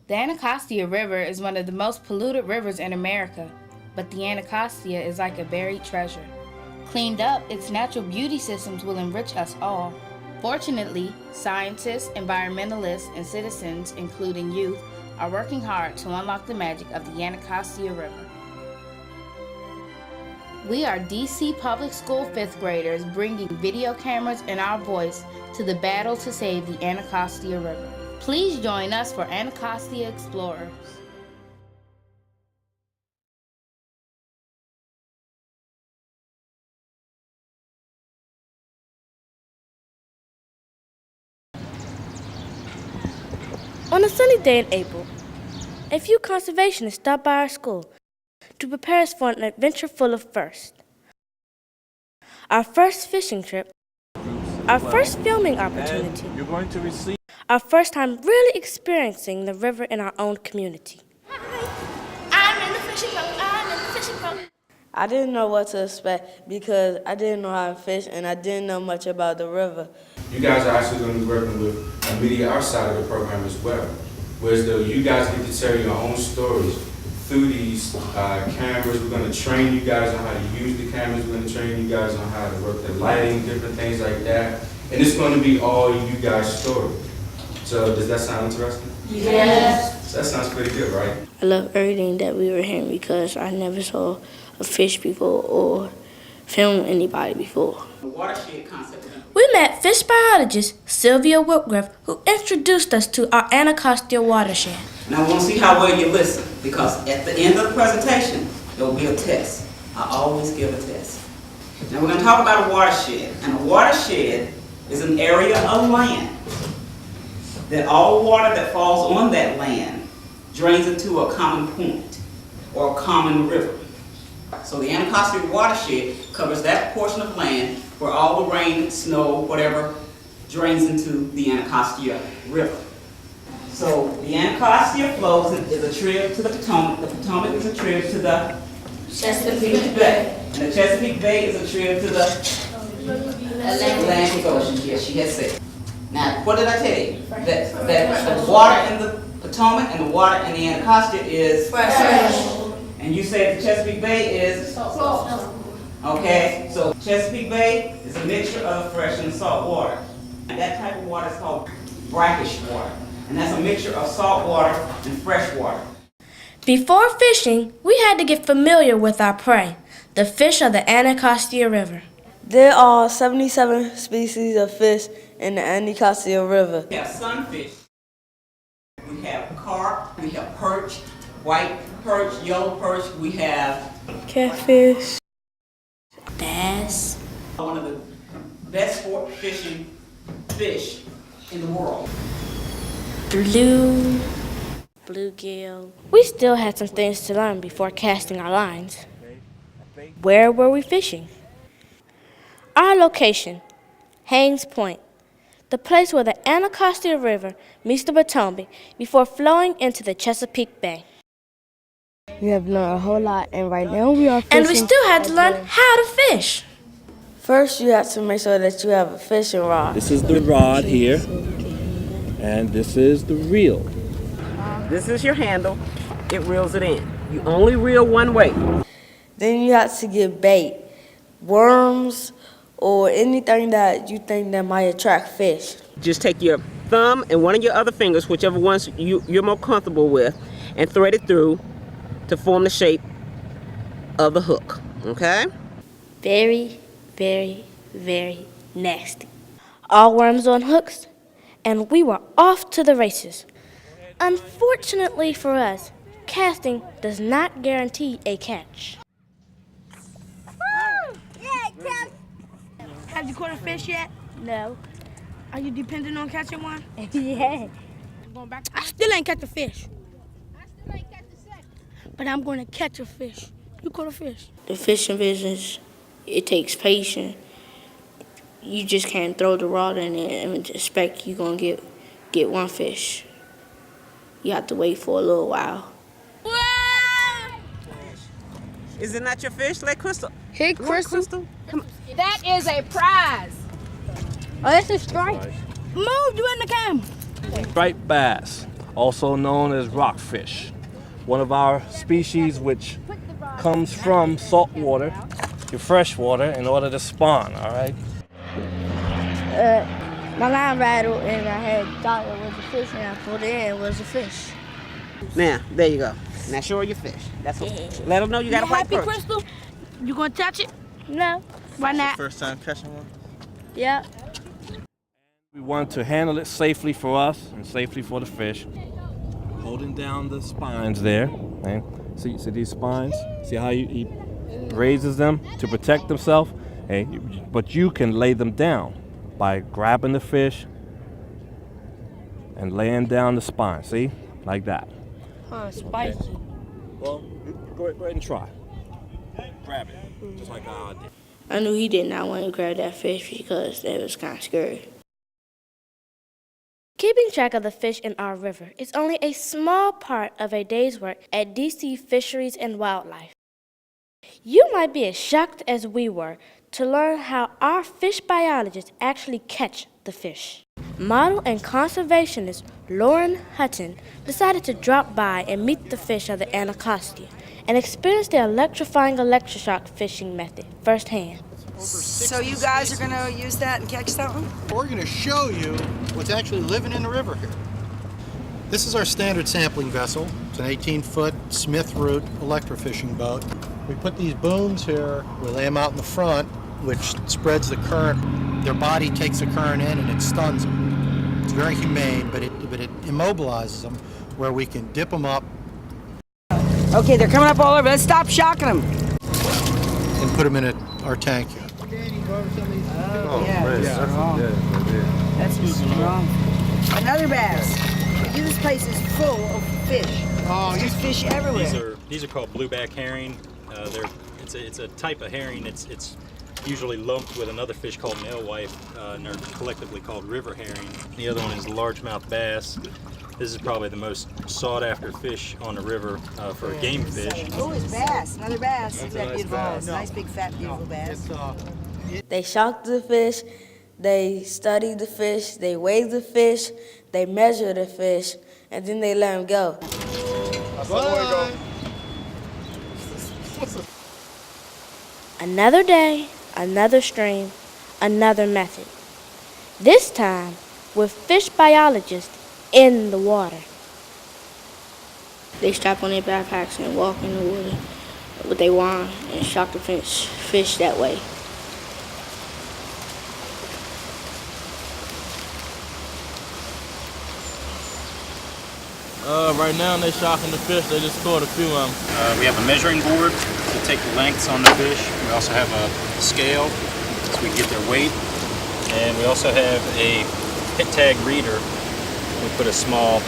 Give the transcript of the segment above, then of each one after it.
The Anacostia River is one of the most polluted rivers in America, but the Anacostia is like a buried treasure. Cleaned up, its natural beauty systems will enrich us all. Fortunately, scientists, environmentalists, and citizens, including youth, are working hard to unlock the magic of the Anacostia River. We are DC Public School 5th graders bringing video cameras and our voice to the battle to save the Anacostia River. Please join us for Anacostia Explorers. On a sunny day in April, a few conservationists stopped by our school to prepare us for an adventure full of firsts. Our first fishing trip, our first filming opportunity, you're going to receive our first time really experiencing the river in our own community. I'm in the fishing boat. I didn't know what to expect because I didn't know how to fish and I didn't know much about the river. You guys are actually going to be working with a media outside of the program as well, whereas though you guys get to tell your own stories through these cameras. We're going to train you guys on how to use the cameras. We're going to train you guys on how to work the lighting, different things like that. And it's going to be all you guys' story. So does that sound interesting? Yes. So that sounds pretty good, right? I love everything that we were hearing because I never saw a fish before or filmed anybody before. The watershed concept. We met fish biologist Sylvia Whitgriff, who introduced us to our Anacostia watershed. Now I want to see how well you listen, because at the end of the presentation, there will be a test. I always give a test. Now we're going to talk about a watershed. And a watershed is an area of land that all water that falls on that land drains into a common point or a common river. So the Anacostia watershed covers that portion of land where all the rain, snow, whatever, drains into the Anacostia River. So the Anacostia flows and is a tribute to the Potomac. The Potomac is a tribute to the Chesapeake Bay. And the Chesapeake Bay is a tribute to the Atlantic Ocean. Yes, she has said. Now, what did I tell you? That the water in the Potomac and the water in the Anacostia is fresh. And you said the Chesapeake Bay is salt. Okay, so Chesapeake Bay is a mixture of fresh and salt water. And that type of water is called brackish water. And that's a mixture of salt water and fresh water. Before fishing, we had to get familiar with our prey, the fish of the Anacostia River. There are 77 species of fish in the Anacostia River. We have sunfish, we have carp, we have perch, white perch, yellow perch, we have Catfish, Bass, one of the best sport fishing fish in the world. Bluegill. We still had some things to learn before casting our lines. Where were we fishing? Our location, Haynes Point, the place where the Anacostia River meets the Potomac before flowing into the Chesapeake Bay. We have learned a whole lot and right now we are fishing. And we still had to learn how to fish. First you have to make sure that you have a fishing rod. This is the rod here, and this is the reel. This is your handle. It reels it in. You only reel one way. Then you have to get bait, worms, or anything that you think that might attract fish. Just take your thumb and one of your other fingers, whichever ones you're more comfortable with, and thread it through to form the shape of the hook, okay? Very, very, very nasty. All worms on hooks, and we were off to the races. Unfortunately for us, casting does not guarantee a catch. Have you caught a fish yet? No. Are you dependent on catching one? Yeah. I still ain't catch a fish. But I'm going to catch a fish. You caught a fish? The fishing business, it takes patience. You just can't throw the rod in it and expect you're going to get one fish. You have to wait for a little while. Is it not your fish? Let Crystal. Hey, Crystal. Come on. That is a prize. Oh, that's a strike. Move, you in the camera. Striped bass also known as rockfish. One of our species which comes from salt water to fresh water in order to spawn, all right? My line rattled and I had thought it was a fish and I pulled it in, it was a fish. Now, there you go. Now show her your fish. That's what, let them know you got a white happy, perch. Crystal? You gonna touch it? No. Why not? First time catching one? Yeah. We want to handle it safely for us and safely for the fish. Holding down the spines there. Okay? See these spines? See how he raises them to protect himself? Okay? But you can lay them down by grabbing the fish and laying down the spine. See? Like that. Oh, spicy. Okay. Well, go ahead and try. Grab it, just like I did. I knew he did not want to grab that fish because it was kind of scary. Keeping track of the fish in our river is only a small part of a day's work at DC Fisheries and Wildlife. You might be as shocked as we were to learn how our fish biologists actually catch the fish. Model and conservationist Lauren Hutton decided to drop by and meet the fish of the Anacostia and experience the electrifying electroshocked fishing method firsthand. So you guys are gonna use that and catch something? We're gonna show you what's actually living in the river here. This is our standard sampling vessel. It's an 18-foot Smith root electrofishing boat. We put these booms here, we lay them out in the front, which spreads the current. Their body takes the current in and it stuns them. It's very humane, but it immobilizes them where we can dip them up Okay, they're coming up all over. Let's stop shocking them. and put them in our tank here. That's strong. Another bass. This place is full of fish. Oh, There's fish everywhere. These are called Blueback Herring. It's a type of herring. It's usually lumped with another fish called an alewife, and they're collectively called river herring. The other one is Largemouth Bass. This is probably the most sought-after fish on the river for a game fish. Oh, it's bass. Another bass. Look at that beautiful bass. Nice, big, fat, beautiful bass. They shock the fish, they study the fish, they weigh the fish, they measure the fish, and then they let them go. Another day, another stream, another method. This time with fish biologists in the water. They strap on their backpacks and walk in the water with their wand and shock the fish that way. Right now they're shocking the fish. They just caught a few of them. We have a measuring board to take the lengths on the fish. We also have a scale so we can get their weight. And we also have a pit tag reader. We put a small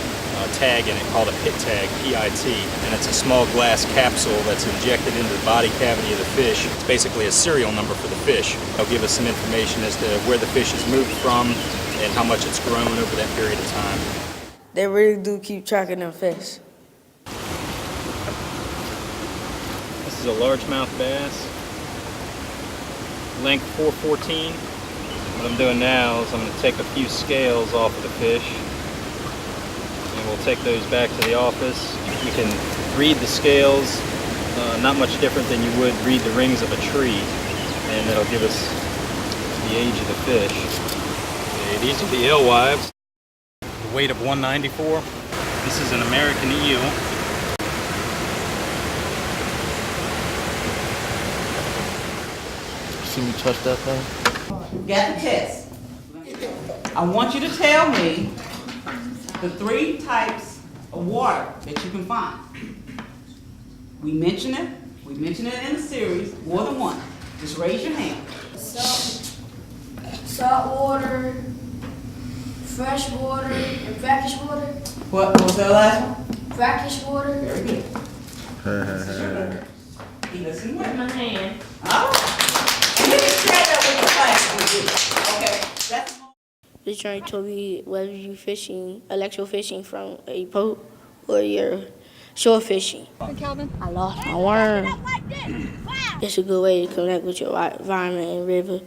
tag in it called a pit tag, P-I-T, and it's a small glass capsule that's injected into the body cavity of the fish. It's basically a serial number for the fish. It'll give us some information as to where the fish has moved from and how much it's grown over that period of time. They really do keep track of them fish. This is a largemouth bass, length 414. What I'm doing now is I'm going to take a few scales off of the fish, and we'll take those back to the office. You can read the scales, not much different than you would read the rings of a tree, and that'll give us the age of the fish. Okay, these are the alewives. The weight of 194. This is an American eel. See me touch that thing? Got the test. I want you to tell me the 3 types of water that you can find. We mention it in the series, more than one. Just raise your hand. Salt water, fresh water, and brackish water. What was the last one? Brackish water. Very good. He listened with My hand. Oh. And you can share that with the class with you. Okay. That's This journey told me whether you're fishing, electro-fishing from a boat or you're shore fishing. Calvin. I lost my worm. It's a good way to connect with your environment and river.